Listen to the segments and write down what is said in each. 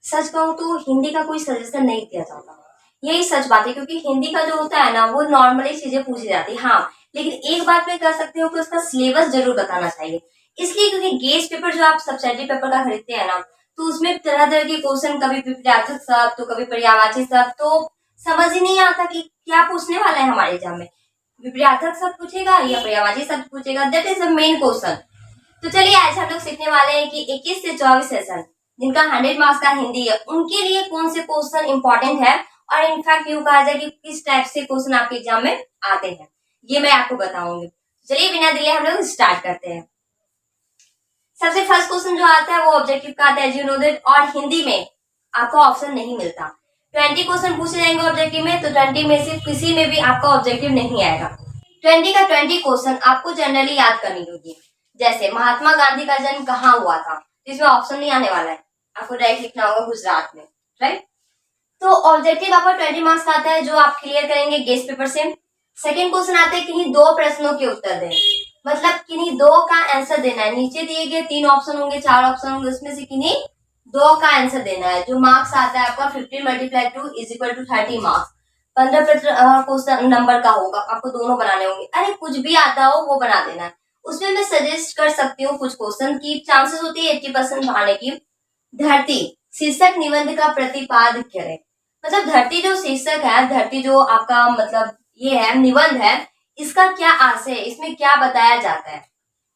सच कहूँ तो हिंदी का कोई सजेशन नहीं दिया जाता, यही सच बात है, क्योंकि हिंदी का जो होता है ना वो नॉर्मली चीजें पूछी जाती है। हाँ, लेकिन एक बात मैं कर सकती हूँ कि उसका सिलेबस जरूर बताना चाहिए, इसलिए क्योंकि गेस्ट पेपर जो आप सब्सिडी पेपर का खरीदते हैं ना, तो उसमें तरह तरह के क्वेश्चन, कभी विपरीतार्थक शब्द तो कभी पर्यायवाची शब्द, तो समझ ही नहीं आता कि क्या पूछने वाला है हमारे एग्जाम में, विपरीतार्थक शब्द पूछेगा या पर्यायवाची शब्द पूछेगा, that is the main question. तो चलिए आज हम लोग सीखने वाले हैं कि 21 से 24 सेशन जिनका 100 मार्क्स का हिंदी है, उनके लिए कौन से क्वेश्चन इंपॉर्टेंट है, और इनफैक्ट यूं कहा जाए कि किस टाइप से क्वेश्चन आपके एग्जाम में आते हैं, ये मैं आपको बताऊंगी। चलिए बिना डिले हम लोग स्टार्ट करते हैं। सबसे फर्स्ट क्वेश्चन जो आता है वो ऑब्जेक्टिव का आता है, यू नो दैट, और हिंदी में आपको ऑप्शन नहीं मिलता। 20 क्वेश्चन पूछे जाएंगे ऑब्जेक्टिव में, तो 20 में से किसी में भी आपका ऑब्जेक्टिव नहीं आएगा। 20 का 20 क्वेश्चन आपको जनरली याद करनी होगी। जैसे महात्मा गांधी का जन्म कहाँ हुआ था, इसमें ऑप्शन नहीं आने वाला है, आपको डायरेक्ट लिखना होगा गुजरात में, राइट। तो ऑब्जेक्टिव आपका 20 मार्क्स का आता है जो आप क्लियर करेंगे गेस्ट पेपर से। सेकंड क्वेश्चन आता है किन्हीं दो प्रश्नों के उत्तर दें, मतलब किन्हीं दो का आंसर देना है। नीचे दिए गए 3 ऑप्शन होंगे, 4 ऑप्शन होंगे, उसमें से किन्हीं दो का आंसर देना है। जो मार्क्स आता है आपका 15 × 2 = 30 मार्क्स, 15 क्वेश्चन नंबर का होगा, आपको दोनों बनाने होंगे। अरे कुछ भी आता हो वो बना देना है। उसमें मैं सजेस्ट कर सकती हूँ कुछ क्वेश्चन की चांसेस होती है 80% आने की। धरती शीर्षक निबंध का प्रतिपाद्य करें, मतलब धरती जो शीर्षक है, धरती जो आपका मतलब ये है निबंध है, इसका क्या आशय है, इसमें क्या बताया जाता है,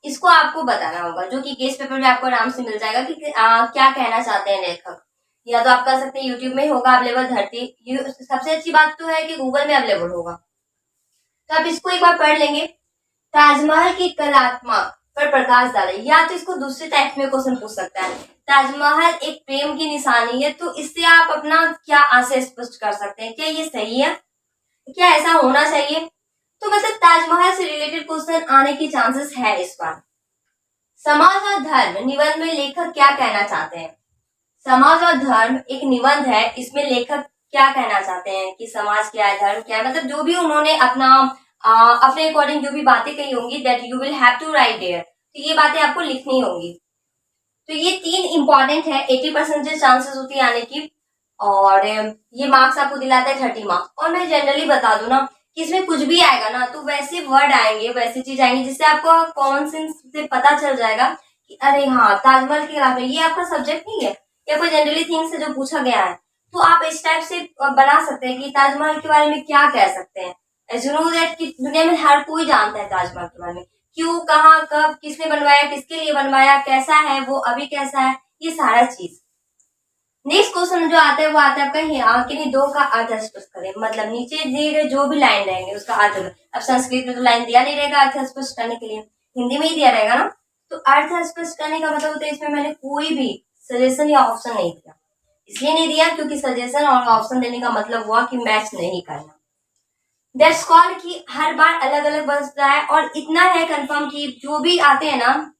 इसको आपको बताना होगा, जो कि गेस्ट पेपर में आपको आराम से मिल जाएगा कि क्या कहना चाहते हैं लेखक। या तो आप कर सकते हैं यूट्यूब में होगा अवेलेबल धरती, सबसे अच्छी बात तो है कि गूगल में अवेलेबल होगा, तो आप इसको एक बार पढ़ लेंगे। ताजमहल की कलात्मक पर प्रकाश डाले, या तो इसको दूसरे टाइप में क्वेश्चन पूछ सकता है, ताजमहल एक प्रेम की निशानी है, तो इससे आप अपना क्या आशय स्पष्ट कर सकते हैं, क्या ये सही है, क्या ऐसा होना चाहिए। तो मतलब ताजमहल से रिलेटेड क्वेश्चन आने की चांसेस है इस बार। समाज और धर्म निबंध में लेखक क्या कहना चाहते हैं, समाज और धर्म एक निबंध है, इसमें लेखक क्या कहना चाहते हैं कि समाज क्या है, धर्म क्या है, मतलब जो भी उन्होंने अपने अकॉर्डिंग जो भी बातें कही होंगी, that you will have to write there, तो ये बातें आपको लिखनी होंगी। तो ये 3 इंपॉर्टेंट है, 80% चांसेस होती है आने की, और ये मार्क्स आपको दिलाता है 30 मार्क्स। और मैं जनरली बता दूं ना कि इसमें कुछ भी आएगा ना तो वैसे वर्ड आएंगे, वैसी चीज आएंगी जिससे आपको कॉमन सेंस से पता चल जाएगा कि अरे हाँ ताजमहल के खिलाफ ये आपका सब्जेक्ट नहीं है, या कोई जनरली थिंग्स से जो पूछा गया है, तो आप इस टाइप से बना सकते हैं कि ताजमहल के बारे में क्या कह सकते हैं। एज यू नो दैट कि दुनिया में हर कोई जानता है ताजमहल के बारे में, क्यों, कहाँ, कब, किसने बनवाया, किसके लिए बनवाया, कैसा है वो, अभी कैसा है, ये सारा चीज। नेक्स्ट क्वेश्चन जो आता है वो आता है आपका किन्हीं दो का अर्थ स्पष्ट करें, मतलब नीचे दिए गए जो भी लाइन रहेंगे उसका अर्थ। अब संस्कृत में तो लाइन दिया नहीं रहेगा अर्थ स्पष्ट करने के लिए, हिंदी में ही दिया रहेगा ना, तो अर्थ स्पष्ट करने का मतलब होता है इसमें मैंने कोई भी सजेशन या ऑप्शन नहीं दिया। इसलिए नहीं दिया क्योंकि सजेशन और ऑप्शन देने का मतलब हुआ कि मैच नहीं करना। दैट्स कॉल्ड कि हर बार अलग अलग बजता है, और इतना है कंफर्म कि जो भी आते हैं ना,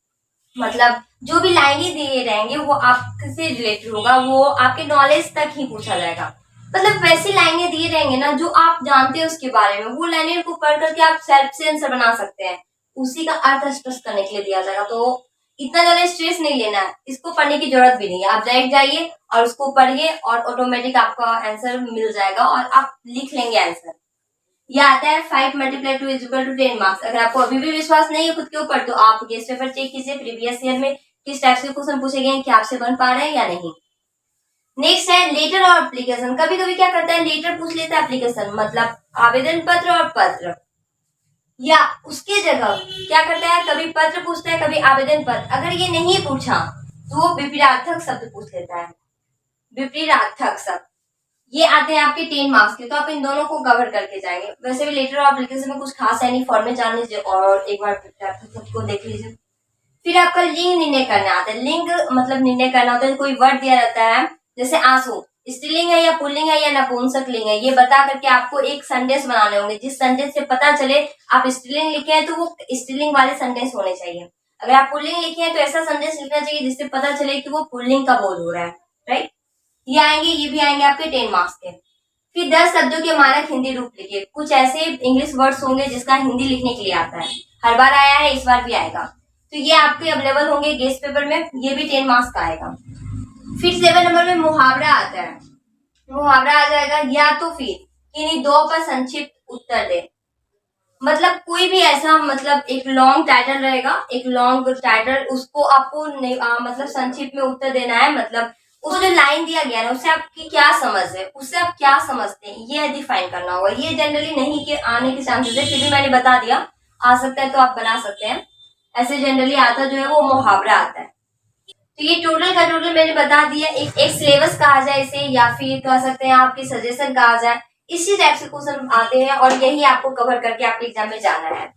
मतलब जो भी लाइनें दिए रहेंगे वो आपसे रिलेटेड होगा, वो आपके नॉलेज तक ही पूछा जाएगा। मतलब वैसी लाइनें दिए रहेंगे ना जो आप जानते हैं उसके बारे में, वो लाइनें को पढ़ करके आप सेल्फ से आंसर बना सकते हैं, उसी का अर्थ स्पष्ट करने के लिए दिया जाएगा। तो इतना ज्यादा स्ट्रेस नहीं लेना है, इसको पढ़ने की जरूरत भी नहीं है, आप डायरेक्ट जाइए और उसको पढ़िए और ऑटोमेटिक आपका आंसर मिल जाएगा और आप लिख लेंगे आंसर। यह आता है 5 × 2 = 10 मार्क्स। अगर आपको अभी भी विश्वास नहीं है खुद के ऊपर तो आप गेस्ट पेपर चेक कीजिए, प्रीवियस ईयर में किस टाइप के क्वेश्चन पूछे गए हैं, क्या आपसे बन पा रहे हैं या नहीं। नेक्स्ट है लेटर और एप्लीकेशन। कभी कभी क्या करता है लेटर पूछ लेता है, एप्लीकेशन मतलब आवेदन पत्र और पत्र, या उसके जगह क्या करता है कभी पत्र पूछता है कभी आवेदन पत्र। अगर ये नहीं पूछा तो वो विपरीतार्थक शब्द पूछ लेता है, विपरीतार्थक शब्द ये आते हैं आपके 10 मार्क्स के, तो आप इन दोनों को कवर करके जाएंगे। वैसे भी लेटर और एप्लीकेशन में कुछ खास है नहीं, फॉर्मेट जान लीजिए और एक बार को देख लीजिए। फिर आपका लिंग निर्णय करना आता है। लिंग मतलब निर्णय करना होता है, कोई वर्ड दिया रहता है जैसे आंसू, स्त्रीलिंग है या पुल्लिंग है या नपुंसक लिंग है, ये बता करके आपको एक सेंटेंस बनाने होंगे, जिस सेंटेंस से पता चले आप स्त्रीलिंग लिखे हैं तो वो स्त्रीलिंग वाले सेंटेंस होने चाहिए। अगर आप पुल्लिंग लिखे हैं तो ऐसा सेंटेंस लिखना चाहिए जिससे पता चले कि वो पुल्लिंग का बोध हो रहा है, राइट। ये आएंगे, ये भी आएंगे आपके 10 मार्क्स के। फिर 10 शब्दों के मानक हिंदी रूप लिखिए। कुछ ऐसे इंग्लिश वर्ड्स होंगे जिसका हिंदी लिखने के लिए आता है, हर बार आया है इस बार भी आएगा, तो ये आपके अवेलेबल होंगे गेस्ट पेपर में, ये भी 10 मार्क्स का आएगा। फिर 7 नंबर में मुहावरा आता है। मुहावरा आ जाएगा या तो फिर किन्हीं दो पर संक्षिप्त उत्तर दे। मतलब कोई भी ऐसा मतलब एक लॉन्ग टाइटल रहेगा, एक लॉन्ग टाइटल, उसको आपको मतलब संक्षिप्त में उत्तर देना है। मतलब उसको जो लाइन दिया गया है उससे आपकी क्या समझ है, उससे आप क्या समझते हैं, ये डिफाइन करना होगा। ये जनरली नहीं के आने के चांसेस है, फिर भी मैंने बता दिया, आ सकता है तो आप बना सकते हैं। ऐसे जनरली आता जो है वो मुहावरा आता है। तो ये टोटल का टोटल मैंने बता दिया। एक सिलेबस कहा जाए इसे, या फिर कह सकते हैं आपकी सजेशन कहा जाए। इसी टाइप से क्वेश्चन आते हैं और यही आपको कवर करके आपके एग्जाम में जाना है।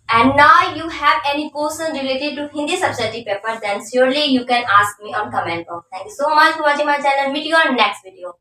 And now you have any question related to Hindi subjective paper, then surely you can ask me on comment box. Thank you so much for watching my channel. Meet you on next video.